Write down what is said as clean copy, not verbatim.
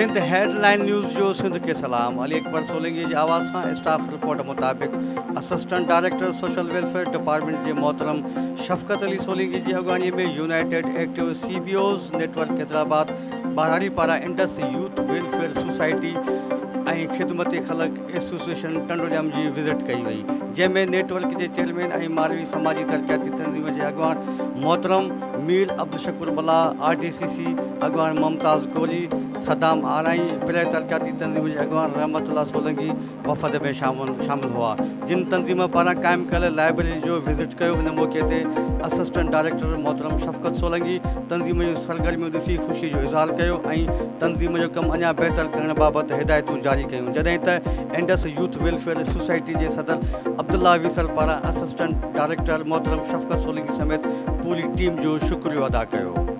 Sindh headline news जो सिंध के सलाम। अली अकबर सोलंकी की आवाज़ से स्टाफ रिपोर्ट मुताबिक assistant director social welfare department के मोहतरम शफकत अली सोलंकी की अगवानी में United active CBOs network Hyderabad बहारी पारा इंडस यूथ वेलफेयर सोसाइटी खिदमत खलक एसोसिएशन टंडोलियाम की विजिट कई वही, जैमें नेटवर्क के चेयरमैन मालवी समाजी तरक्याती तंजीम के अगवान मोहतरम मीर अब्दुल शकूर बला, RDCC अगवान मुमताज़ कोहली, सदाम आराई, बिलाय तरक्याती तंजीम के अगवान रहमतुल्लाह सोलंकी वफ़द में शामिल हुआ। जिन तंजीम पारा कायम कल लाइब्रेरी जो विजिट किया उन मौके पर असिस्टेंट डायरेक्टर मोहतरम शफकत सोलंकी तंजीम जो सरगर्मियों ॾिसी ख़ुशी जो इज़हार किया, तंजीम जो कम अञा बेहतर करण बाबत हिदायतूं जारी कयूं, जॾहिं त इंडस यूथ वेलफेयर सोसाइटी के सदर अब्दुल्ला विसल पारा असिस्टेंट डायरेक्टर मोहतरम शफकत सोलंकी समेत पूरी टीम जो शुक्रिया अदा किया।